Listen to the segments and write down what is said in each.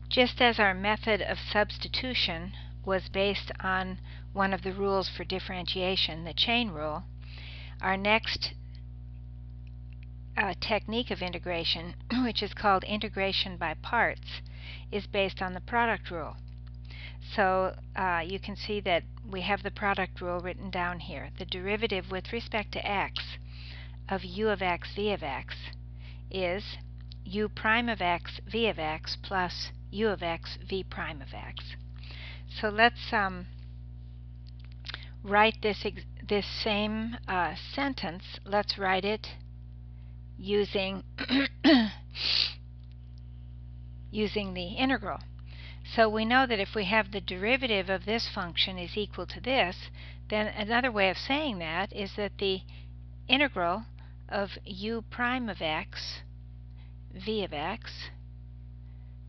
Just as our method of substitution was based on one of the rules for differentiation, the chain rule, our next technique of integration, which is called integration by parts, is based on the product rule. So you can see that we have the product rule written down here. The derivative with respect to x of u of x v of x is u prime of x v of x plus u of x v prime of x. So let's write this same sentence. Let's write it using using the integral. So we know that if we have the derivative of this function is equal to this, then another way of saying that is that the integral of u prime of x v of x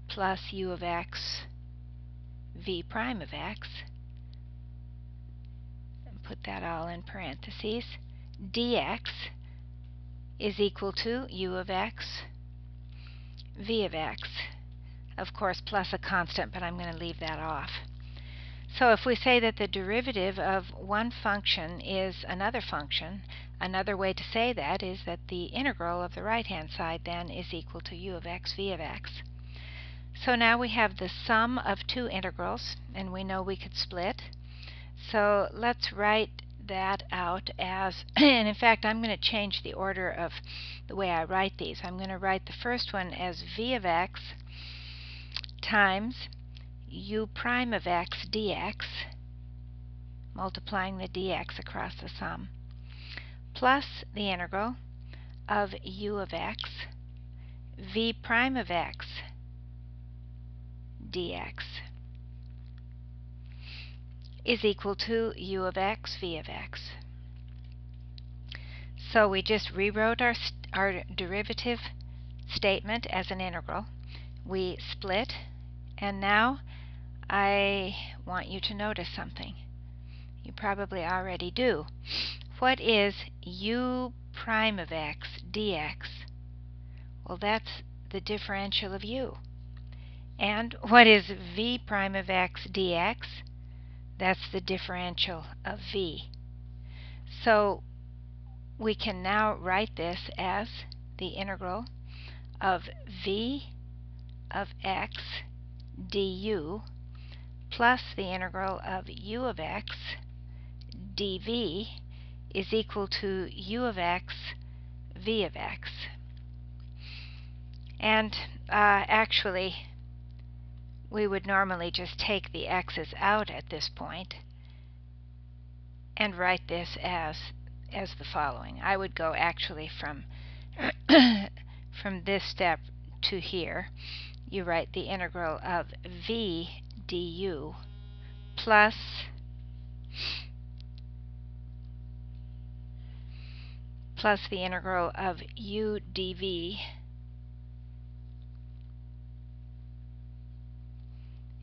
plus u of x v prime of x, and put that all in parentheses, dx is equal to u of x v of x. Of course, plus a constant, but I'm going to leave that off. So if we say that the derivative of one function is another function, another way to say that is that the integral of the right-hand side then is equal to u of x v of x. So now we have the sum of two integrals, and we know we could split. So let's write that out as, and in fact I'm going to change the order of the way I write these. I'm going to write the first one as v of x times u prime of x dx, multiplying the dx across the sum, plus the integral of u of x v prime of x dx is equal to u of x v of x. So we just rewrote our derivative statement as an integral. We split, and now I want you to notice something. You probably already do. What is u prime of x dx? Well, that's the differential of u. And what is v prime of x dx? That's the differential of v. So we can now write this as the integral of v of x du plus the integral of u of x dv is equal to u of x v of x. And actually, we would normally just take the x's out at this point and write this as the following. I would go actually from from this step to here. You write the integral of v du plus the integral of u dv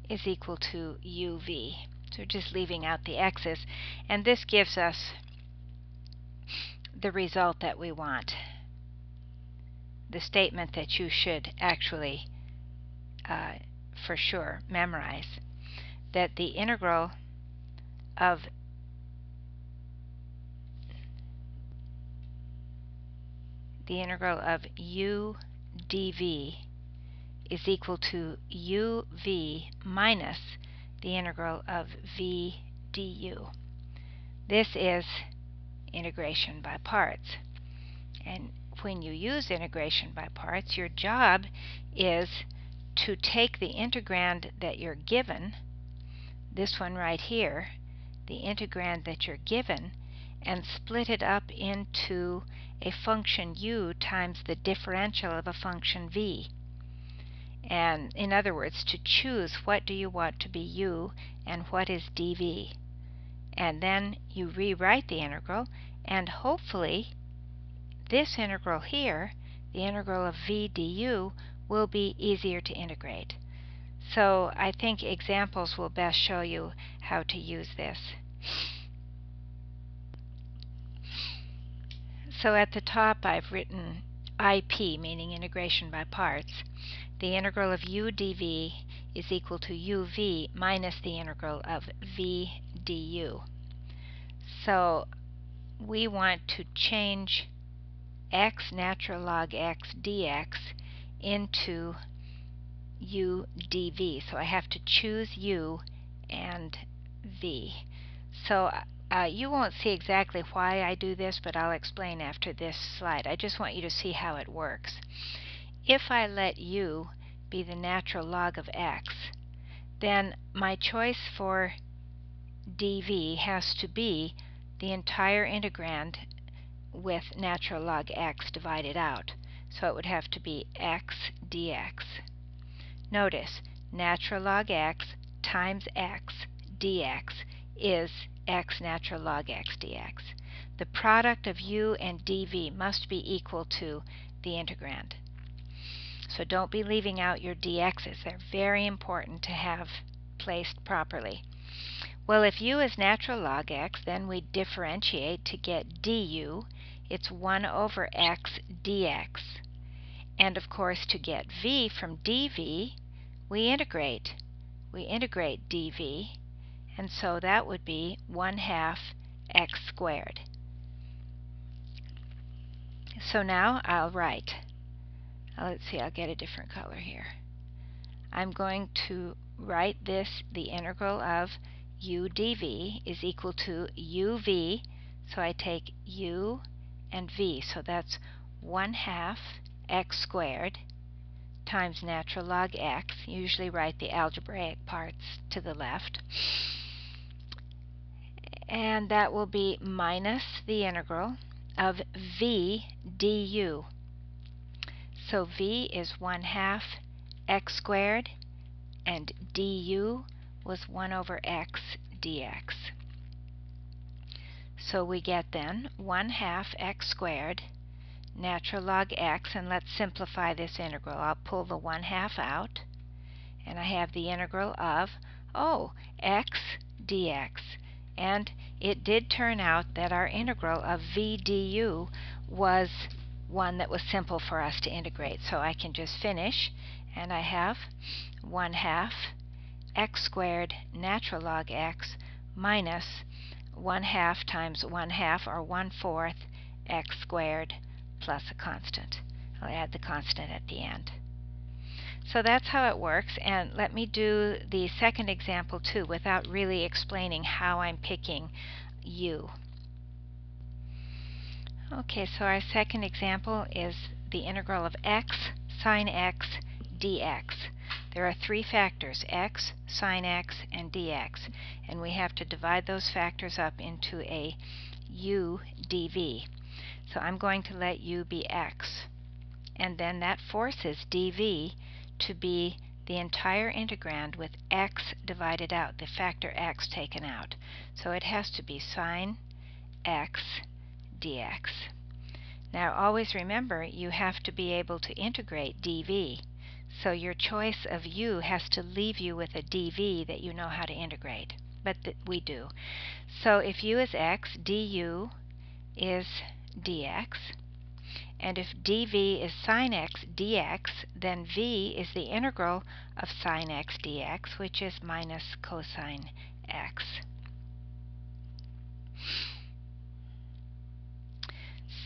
is equal to uv. So we're just leaving out the x's, and this gives us the result that we want. The statement that you should actually for sure memorize, that the integral of u dv is equal to uv minus the integral of v du. This is integration by parts. And when you use integration by parts, your job is to take the integrand that you're given, this one right here, the integrand that you're given, and split it up into a function u times the differential of a function v. And in other words, to choose what do you want to be u and what is dv. And then you rewrite the integral, and hopefully this integral here, the integral of v du, will be easier to integrate. So I think examples will best show you how to use this. So at the top I've written IP, meaning integration by parts, the integral of u dv is equal to uv minus the integral of v du. So we want to change x natural log x dx into u dv. So I have to choose u and v. So you won't see exactly why I do this, but I'll explain after this slide. I just want you to see how it works. If I let u be the natural log of x, then my choice for dv has to be the entire integrand with natural log x divided out. So it would have to be x dx. Notice, natural log x times x dx is x natural log x dx. The product of u and dv must be equal to the integrand. So don't be leaving out your dx's. They're very important to have placed properly. Well, if u is natural log x, then we differentiate to get du. It's 1 over x dx. And of course, to get v from dv, we integrate. We integrate dv, and so that would be 1/2 x squared. So now I'll write. Let's see, I'll get a different color here. I'm going to write this, the integral of u dv is equal to uv, so I take u and v, so that's 1/2 x squared times natural log x. Usually write the algebraic parts to the left. And that will be minus the integral of v du. So v is 1/2 x squared, and du was 1 over x dx. So we get then 1/2 x squared natural log x, and let's simplify this integral. I'll pull the 1/2 out, and I have the integral of, x dx. And it did turn out that our integral of v du was one that was simple for us to integrate. So I can just finish, and I have 1/2 x squared natural log x minus 1/2 times 1/2, or 1/4 x squared, plus a constant. I'll add the constant at the end. So that's how it works, and let me do the second example too without really explaining how I'm picking u. Okay, so our second example is the integral of x sine x dx. There are 3 factors, x, sine x, and dx, and we have to divide those factors up into a u dv. So I'm going to let u be x, and then that forces dv to be the entire integrand with x divided out, the factor x taken out. So it has to be sine x dx. Now always remember, you have to be able to integrate dv. So your choice of u has to leave you with a dv that you know how to integrate, but we do. So if u is x, du is dx. And if dv is sine x dx, then v is the integral of sine x dx, which is minus cosine x.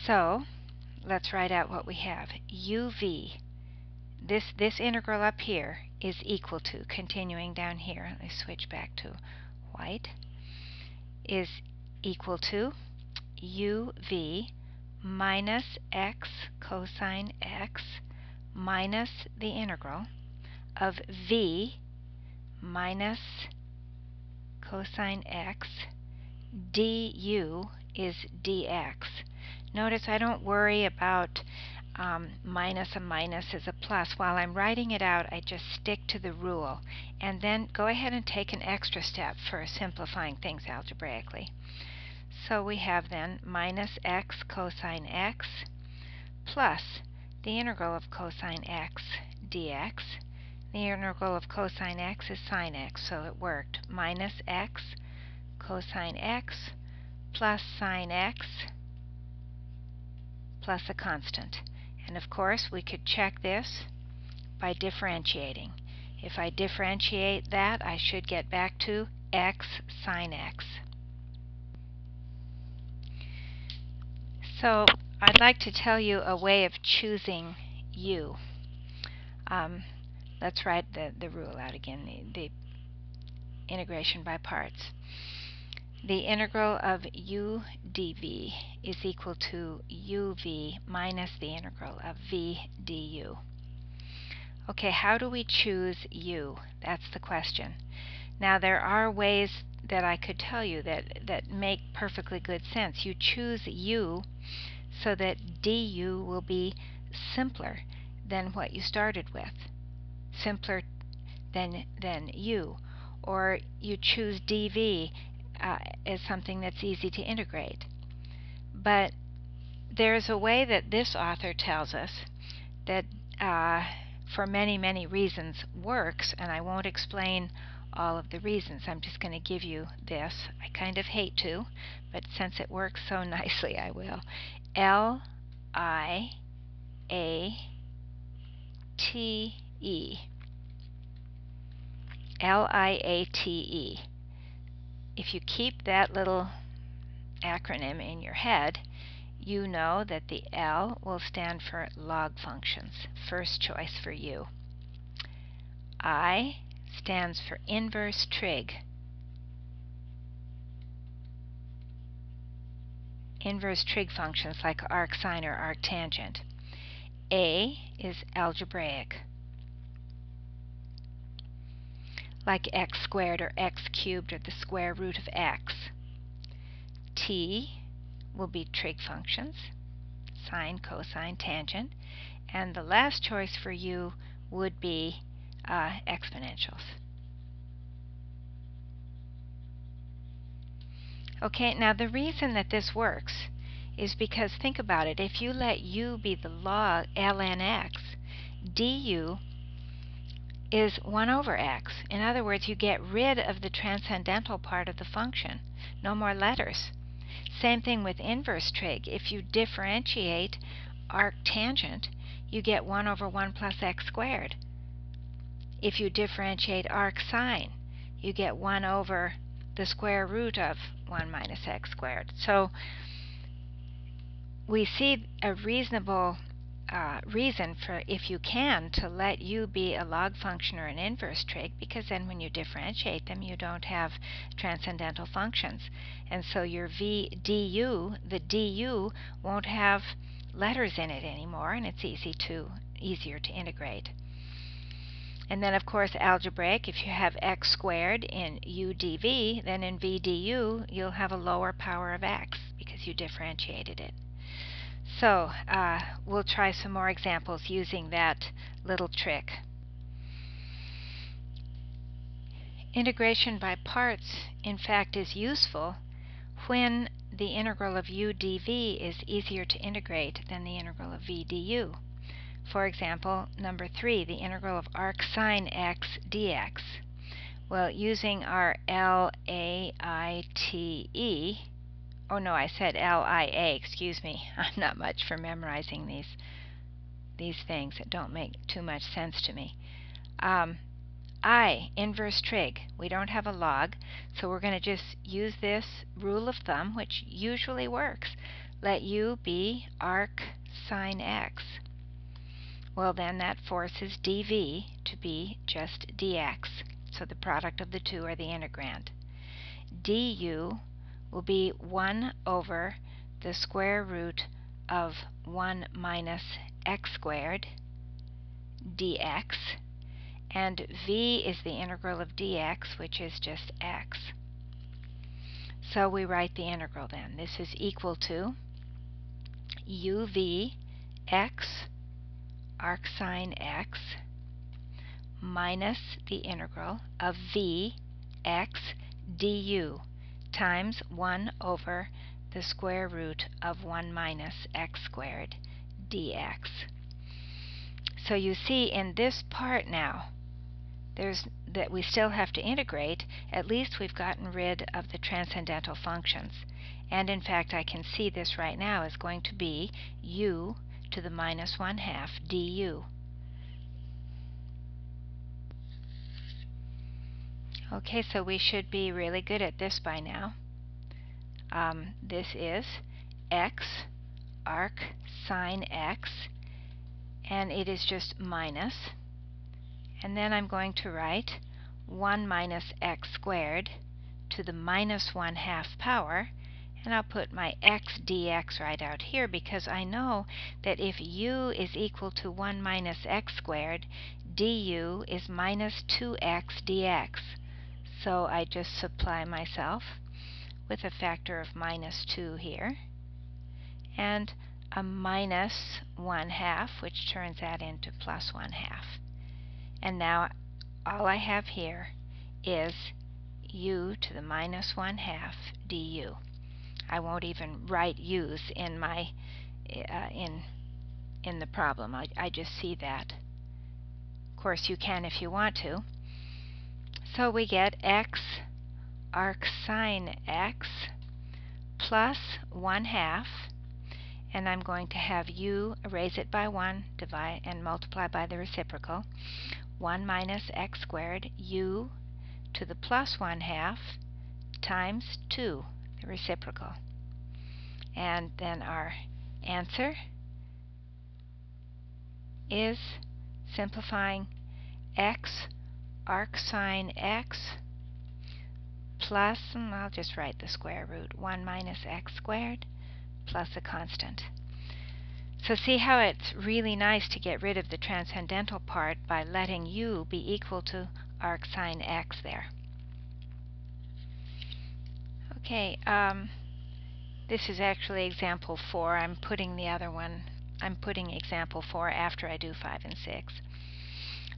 So let's write out what we have. uv, this integral up here, is equal to, continuing down here, let me switch back to white, is equal to uv minus x cosine x minus the integral of v minus cosine x du is dx. Notice I don't worry about minus a minus is a plus. While I'm writing it out, I just stick to the rule, and then go ahead and take an extra step for simplifying things algebraically. So we have then minus x cosine x plus the integral of cosine x dx. The integral of cosine x is sine x, so it worked. Minus x cosine x plus sine x plus a constant. And of course, we could check this by differentiating. If I differentiate that, I should get back to x sine x. So I'd like to tell you a way of choosing u. Let's write the rule out again, the integration by parts. The integral of u dv is equal to uv minus the integral of v du. Okay, how do we choose u? That's the question. Now, there are ways that I could tell you that make perfectly good sense. You choose u so that du will be simpler than what you started with, simpler than u. Or you choose dv as something that's easy to integrate. But there's a way that this author tells us that for many, many reasons works, and I won't explain all of the reasons. I'm just going to give you this. I kind of hate to, but since it works so nicely, I will. L-I-A-T-E. L-I-A-T-E. If you keep that little acronym in your head, you know that the L will stand for log functions, first choice for you. I stands for inverse trig. Inverse trig functions like arcsine or arctangent. A is algebraic, like x squared or x cubed or the square root of x. T will be trig functions, sine, cosine, tangent, and the last choice for you would be exponentials. Okay, now the reason that this works is because, think about it, if you let u be the log ln x, du is 1 over x. In other words, you get rid of the transcendental part of the function. No more letters. Same thing with inverse trig. If you differentiate arctangent, you get 1 over 1 plus x squared. If you differentiate arcsine, you get 1 over the square root of 1 minus x squared. So we see a reasonable reason for, if you can, to let u be a log function or an inverse trig, because then when you differentiate them, you don't have transcendental functions. And so your v du, the du, won't have letters in it anymore, and it's easier to integrate. And then, of course, algebraic, if you have x squared in u dv, then in v du, you'll have a lower power of x because you differentiated it. So we'll try some more examples using that little trick. Integration by parts, in fact, is useful when the integral of u dv is easier to integrate than the integral of v du. For example, number 3, the integral of arcsine x dx. Well, using our L-A-I-T-E, oh no, I said L-I-A, excuse me. I'm not much for memorizing these things that don't make too much sense to me. I, inverse trig. We don't have a log, so we're going to just use this rule of thumb, which usually works. Let u be arc sine x. Well, then that forces dv to be just dx, so the product of the two are the integrand. Du will be 1 over the square root of 1 minus x squared dx, and v is the integral of dx, which is just x. So we write the integral then. This is equal to uv x arcsine x minus the integral of v x du times 1 over the square root of 1 minus x squared dx. So you see in this part now, that we still have to integrate. At least we've gotten rid of the transcendental functions. And in fact, I can see this right now is going to be u to the minus 1/2 du. Okay, so we should be really good at this by now. This is x arc sine x, and it is just minus. And then I'm going to write 1 minus x squared to the minus 1/2 power, and I'll put my x dx right out here because I know that if u is equal to 1 minus x squared, du is minus 2x dx. So I just supply myself with a factor of minus 2 here, and a minus 1/2, which turns that into plus 1/2. And now all I have here is u to the minus 1/2 du. I won't even write u's in my in the problem. I just see that. Of course, you can if you want to. So we get x arc sine x plus 1/2, and I'm going to have u, erase it by 1, divide and multiply by the reciprocal. 1 minus x squared u to the plus 1/2 times 2, the reciprocal. And then our answer is, simplifying, x arc sine x plus, and I'll just write the square root, 1 minus x squared plus a constant. So see how it's really nice to get rid of the transcendental part by letting u be equal to arc sine x there. Okay, this is actually example 4. I'm putting example 4 after I do 5 and 6.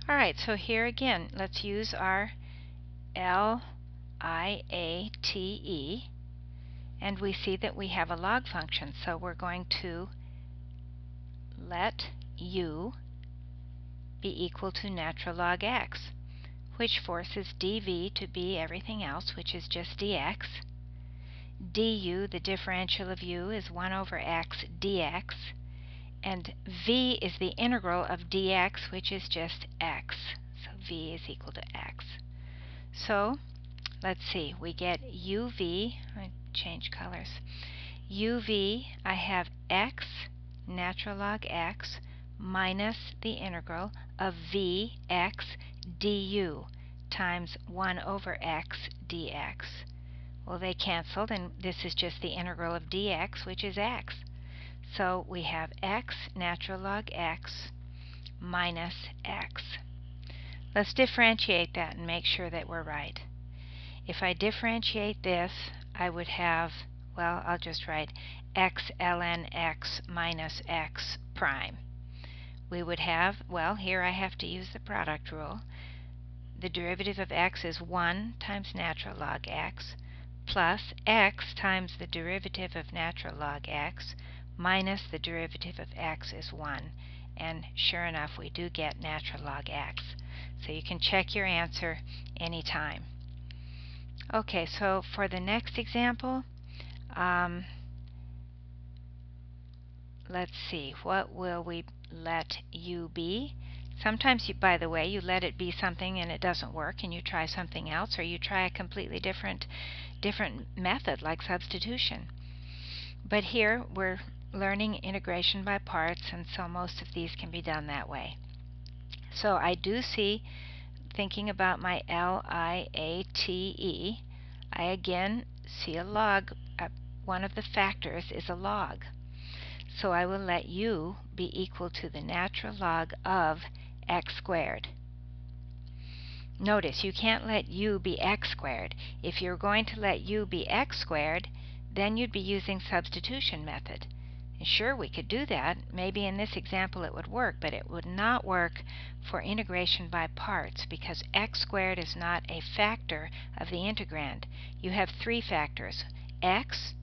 Alright, so here again, let's use our LIATE, and we see that we have a log function, so we're going to let u be equal to natural log x, which forces dv to be everything else, which is just dx. Du, the differential of u, is 1 over x dx, and v is the integral of dx, which is just x. So v is equal to x. So let's see, we get uv, I change colors, uv, I have x natural log x minus the integral of vx du times 1 over x dx. Well, they canceled, and this is just the integral of dx, which is x. So we have x natural log x minus x. Let's differentiate that and make sure that we're right. If I differentiate this, I would have, well, I'll just write x ln x minus x prime. We would have, well, here I have to use the product rule. The derivative of x is 1 times natural log x plus x times the derivative of natural log x minus the derivative of x is 1. And sure enough, we do get natural log x. So you can check your answer anytime. Okay, so for the next example, let's see, what will we let u be? Sometimes, by the way, you let it be something and it doesn't work, and you try something else, or you try a completely different method like substitution. But here we're learning integration by parts, and so most of these can be done that way. So I do see, thinking about my LIATE, I again see a log. One of the factors is a log. So I will let u be equal to the natural log of x squared. Notice, you can't let u be x squared. If you're going to let u be x squared, then you'd be using substitution method. And sure, we could do that. Maybe in this example it would work, but it would not work for integration by parts because x squared is not a factor of the integrand. You have 3 factors: x,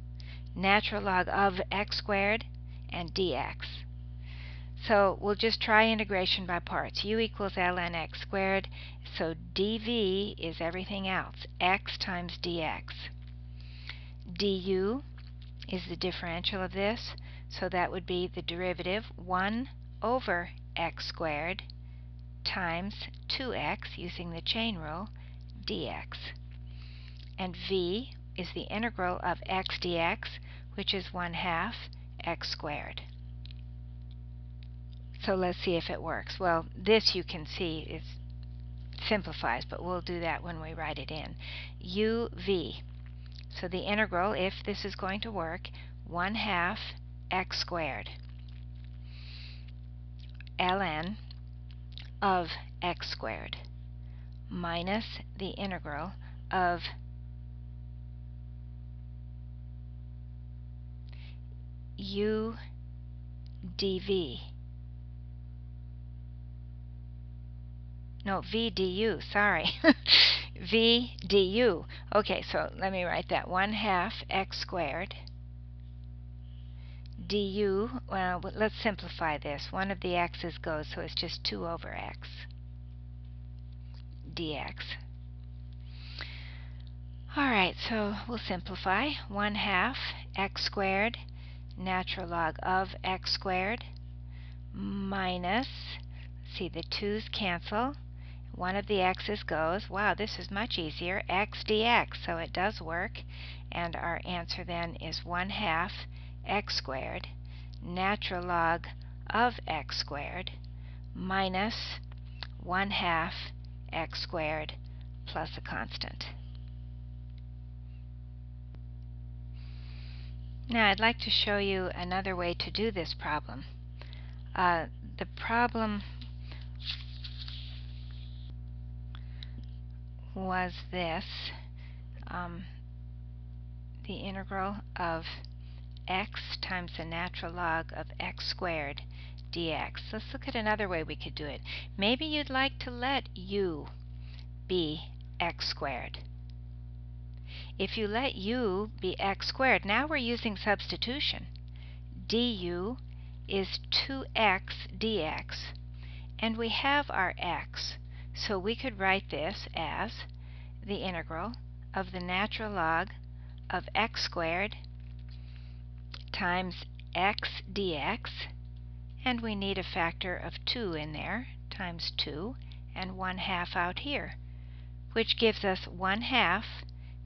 natural log of x squared, and dx. So we'll just try integration by parts. U equals ln x squared, so dv is everything else, x times dx. Du is the differential of this, So that would be the derivative 1 over x squared times 2x, using the chain rule, dx. And v is the integral of x dx, which is 1/2 x squared. So let's see if it works. Well, this you can see is simplifies, but we'll do that when we write it in. uv. So the integral, if this is going to work, 1/2 x squared ln of x squared minus the integral of u dv. No, v du, sorry. v du. Okay, so let me write that. 1/2 x squared du. Well, let's simplify this. One of the x's goes, so it's just 2 over x dx. Alright, so we'll simplify. 1/2 x squared natural log of x squared minus, see, the 2's cancel. One of the x's goes. Wow, this is much easier. X dx, so it does work. And our answer then is 1/2 x squared natural log of x squared minus 1/2 x squared plus a constant. Now I'd like to show you another way to do this problem. The problem was this, the integral of x times the natural log of x squared dx. Let's look at another way we could do it. Maybe you'd like to let u be x squared. If you let u be x squared, now we're using substitution. du is 2x dx, and we have our x, so we could write this as the integral of the natural log of x squared times x dx, and we need a factor of 2 in there, times 2, and 1/2 out here, which gives us 1/2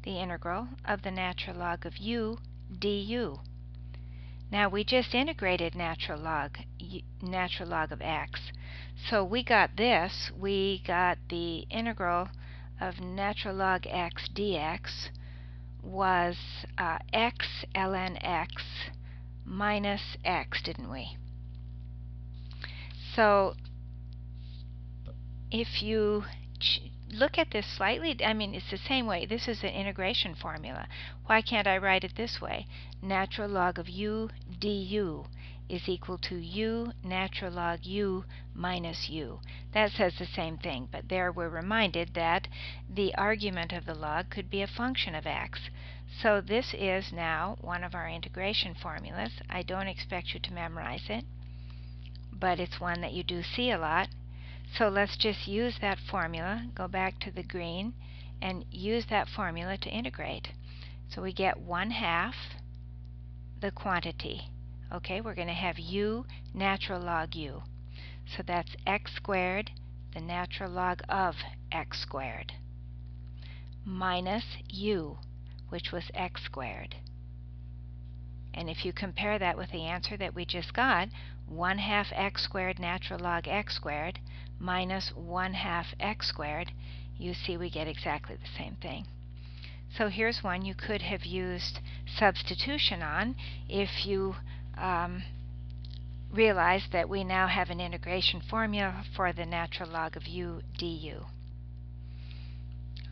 the integral of the natural log of u du. Now we just integrated natural log of x, so we got this. We got the integral of natural log x dx was x ln x minus x, didn't we? So if you look at this slightly, I mean, it's the same way. This is an integration formula. Why can't I write it this way? Natural log of u du is equal to u natural log u minus u. That says the same thing, but there we're reminded that the argument of the log could be a function of x. So this is now one of our integration formulas. I don't expect you to memorize it, but it's one that you do see a lot. So let's just use that formula, go back to the green, and use that formula to integrate. So we get 1/2 the quantity. Okay, we're going to have u natural log u. So that's x squared, the natural log of x squared, minus u, which was x squared. And if you compare that with the answer that we just got, 1/2 x squared natural log x squared minus 1/2 x squared, you see we get exactly the same thing. So here's one you could have used substitution on if you realize that we now have an integration formula for the natural log of u du.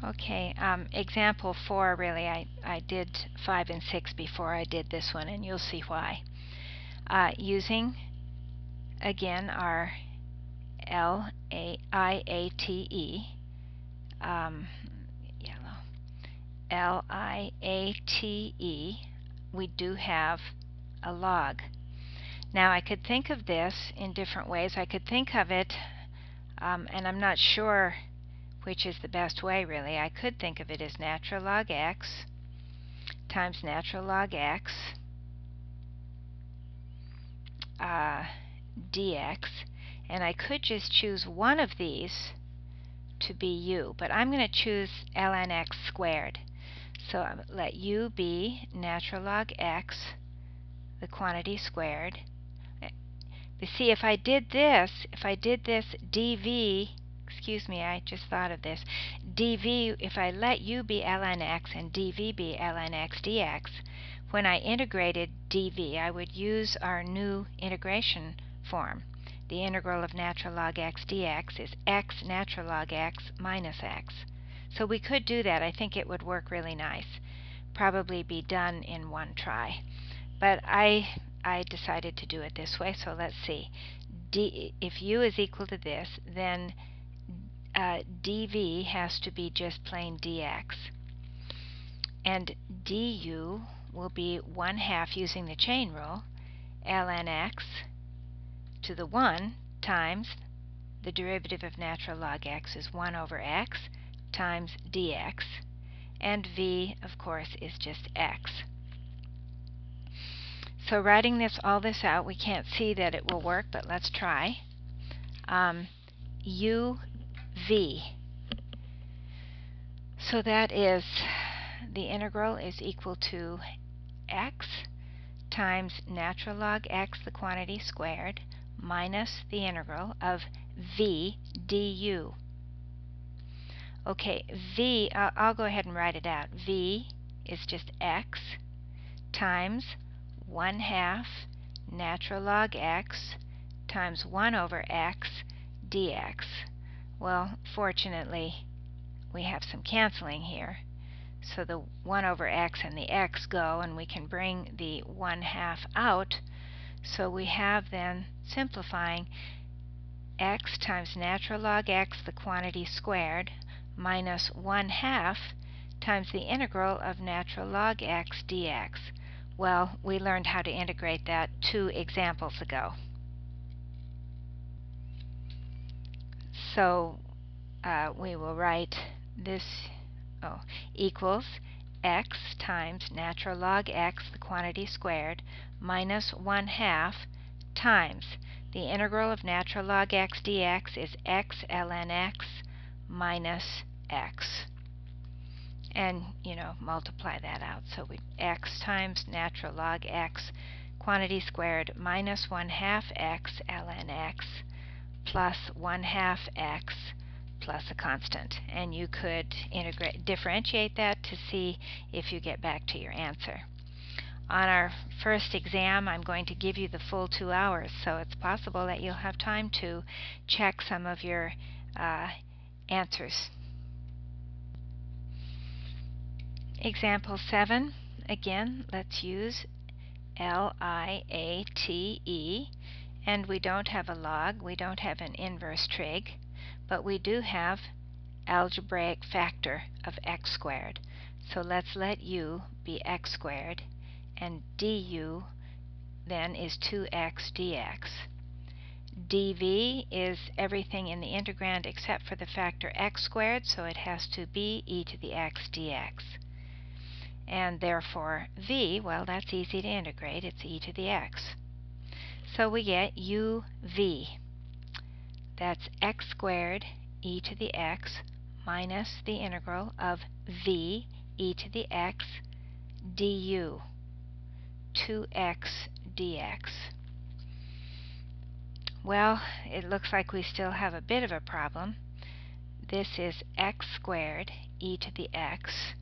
Okay, example 4, really, I did 5 and 6 before I did this one, and you'll see why. Using, again, our L-I-A-T-E, L-I-A-T-E, we do have a log. Now I could think of this in different ways. I could think of it, and I'm not sure which is the best way, really. I could think of it as natural log x times natural log x dx, and I could just choose one of these to be u, but I'm going to choose ln x squared. So let u be natural log x, the quantity squared. But see, if I did this dv, excuse me, I just thought of this, dv, if I let u be ln x and dv be ln x dx, when I integrated dv, I would use our new integration form. The integral of natural log x dx is x natural log x minus x. So we could do that. I think it would work really nice. Probably be done in one try. But I decided to do it this way, so let's see. If u is equal to this, then dv has to be just plain dx. And du will be 1/2, using the chain rule, ln x to the 1 times the derivative of natural log x is 1 over x times dx. And v, of course, is just x. So writing all this out, we can't see that it will work, but let's try. uv. So that is, the integral is equal to x times natural log x, the quantity squared, minus the integral of v du. Okay, v, I'll go ahead and write it out. V is just x times 1/2 natural log x times 1 over x dx. Well, fortunately, we have some canceling here. So the 1 over x and the x go, and we can bring the 1/2 out. So we have then, simplifying, x times natural log x, the quantity squared, minus 1/2 times the integral of natural log x dx. Well, we learned how to integrate that 2 examples ago. So we will write this equals x times natural log x, the quantity squared, minus 1/2 times the integral of natural log x dx is x ln x minus x. And, multiply that out. So x times natural log x, quantity squared, minus 1/2 x ln x plus 1/2 x plus a constant. And you could differentiate that to see if you get back to your answer. On our first exam, I'm going to give you the full 2 hours, so it's possible that you'll have time to check some of your answers. Example 7, again, let's use LIATE, and we don't have a log, we don't have an inverse trig, but we do have algebraic factor of x squared. So let's let u be x squared, and du then is 2x dx. dv is everything in the integrand except for the factor x squared, so it has to be e to the x dx. And therefore v, well, that's easy to integrate, it's e to the x. So we get uv, that's x squared e to the x minus the integral of v e to the x du, 2x dx. Well, it looks like we still have a bit of a problem. This is x squared e to the x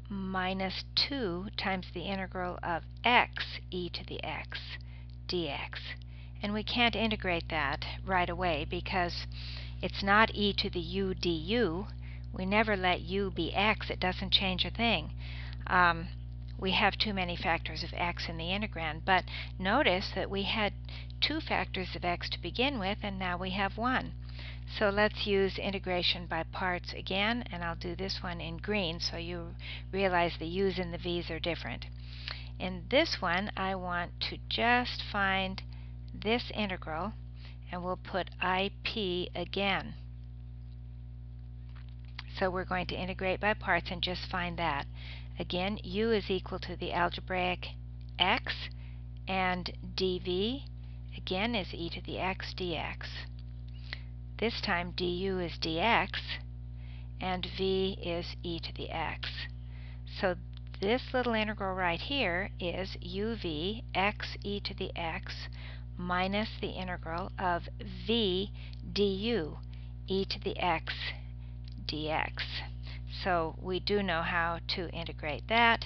minus 2 times the integral of x e to the x dx. And we can't integrate that right away because it's not e to the u du. We never let u be x. It doesn't change a thing. We have too many factors of x in the integrand, but notice that we had 2 factors of x to begin with, and now we have 1. So let's use integration by parts again, and I'll do this one in green so you realize the u's and the v's are different. In this one, I want to just find this integral, and we'll put IP again. So we're going to integrate by parts and just find that. Again, u is equal to the algebraic x, and dv again is e to the x dx. This time du is dx, and v is e to the x. So this little integral right here is uv x e to the x minus the integral of v du e to the x dx. So we do know how to integrate that.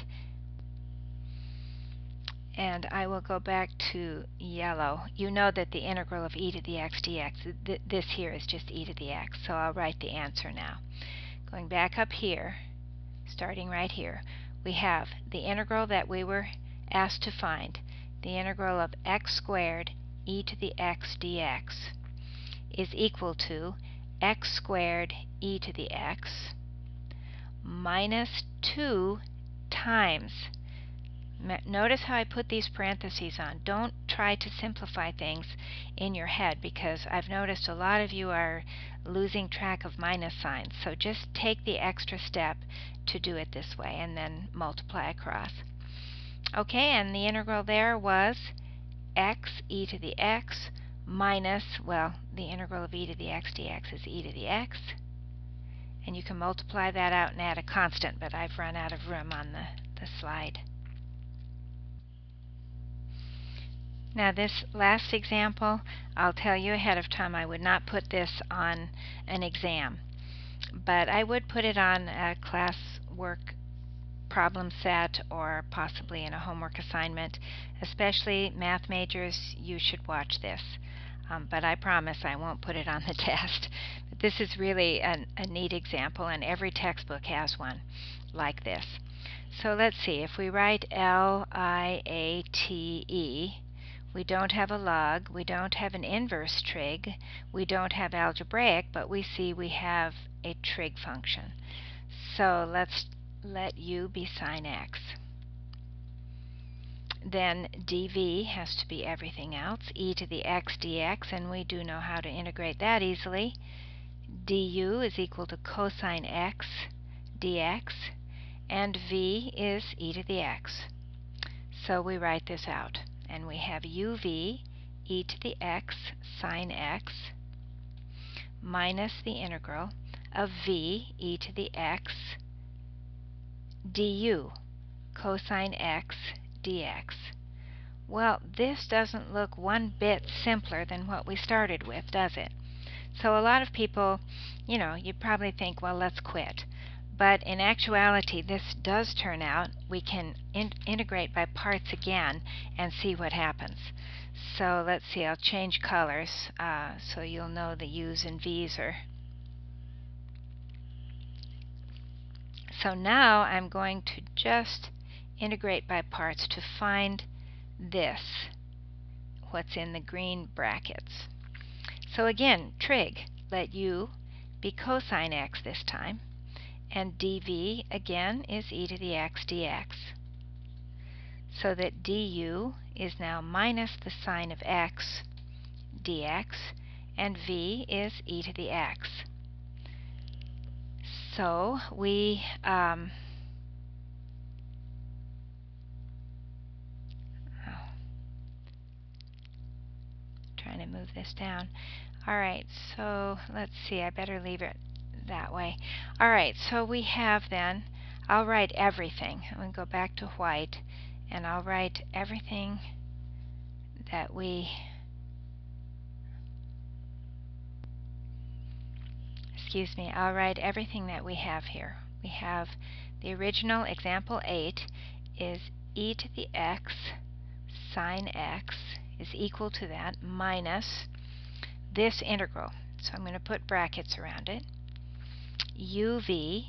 And I will go back to yellow. You know that the integral of e to the x dx, this here is just e to the x, so I'll write the answer now. Going back up here, starting right here, we have the integral that we were asked to find, the integral of x squared e to the x dx is equal to x squared e to the x minus 2 times. Notice how I put these parentheses on. Don't try to simplify things in your head, because I've noticed a lot of you are losing track of minus signs. So just take the extra step to do it this way and then multiply across. Okay, and the integral there was x e to the x minus, well, the integral of e to the x dx is e to the x. And you can multiply that out and add a constant, but I've run out of room on the slide. Now this last example, I'll tell you ahead of time, I would not put this on an exam, but I would put it on a class work problem set or possibly in a homework assignment. Especially math majors, you should watch this. But I promise I won't put it on the test. But this is really a neat example, and every textbook has one like this. So let's see, if we write LIATE, we don't have a log, we don't have an inverse trig, we don't have algebraic, but we see we have a trig function. So let's let u be sine x. Then dv has to be everything else, e to the x dx, and we do know how to integrate that easily. Du is equal to cosine x dx, and v is e to the x. So we write this out, and we have uv e to the x sine x minus the integral of v e to the x du cosine x dx. Well, this doesn't look one bit simpler than what we started with, does it? So a lot of people, you probably think, well, let's quit. But in actuality, this does turn out, we can integrate by parts again and see what happens. So let's see, I'll change colors so you'll know the u's and v's are. So now I'm going to just integrate by parts to find this, what's in the green brackets. So again, trig, let u be cosine x this time, and dv again is e to the x dx. So that du is now minus the sine of x dx, and v is e to the x. So we trying to move this down. Alright, so let's see, I better leave it that way. Alright, so we have then, I'll write everything. I'm going to go back to white, and I'll write everything that we I'll write everything that we have here. We have the original example 8 is e to the x sine x is equal to that minus this integral. So I'm going to put brackets around it. uv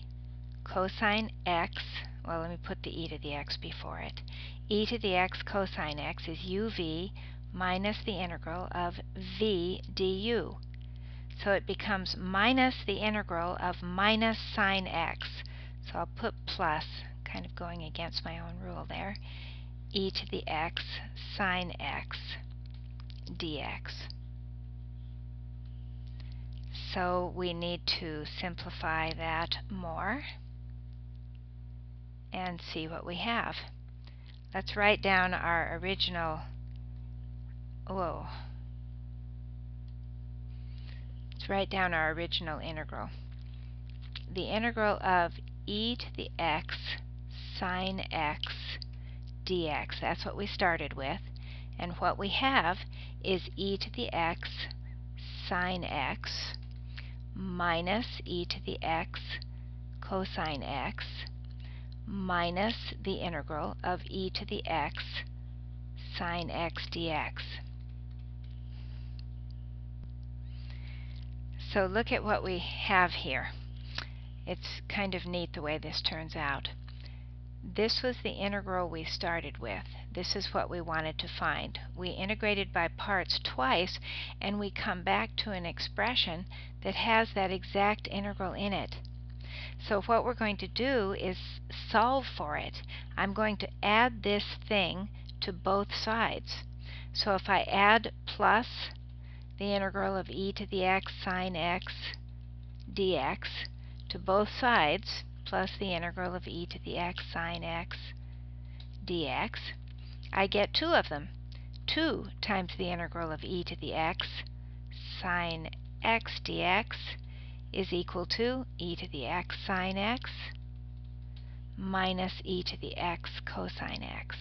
cosine x, well, let me put the e to the x before it. E to the x cosine x is uv minus the integral of v du. So it becomes minus the integral of minus sine x. So I'll put plus, kind of going against my own rule there. E to the x sine x dx. So we need to simplify that more and see what we have. Let's write down our original, write down our original integral. The integral of e to the x sine x dx. That's what we started with. And what we have is e to the x sine x minus e to the x cosine x minus the integral of e to the x sine x dx. So look at what we have here. It's kind of neat the way this turns out. This was the integral we started with. This is what we wanted to find. We integrated by parts twice, and we come back to an expression that has that exact integral in it. So what we're going to do is solve for it. I'm going to add this thing to both sides. So if I add plus the integral of e to the x sine x dx to both sides, plus the integral of e to the x sine x dx, I get two of them. 2 times the integral of e to the x sine x dx is equal to e to the x sine x minus e to the x cosine x.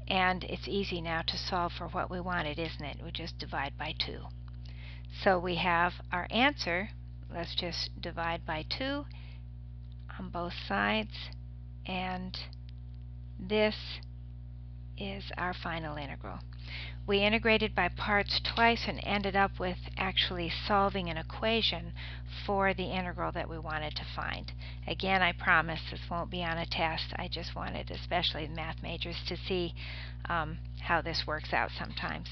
And it's easy now to solve for what we wanted, isn't it? We just divide by 2. So we have our answer. Let's just divide by 2 on both sides, and this is our final integral. We integrated by parts twice and ended up with actually solving an equation for the integral that we wanted to find. Again, I promise this won't be on a test. I just wanted, especially math majors, to see how this works out sometimes.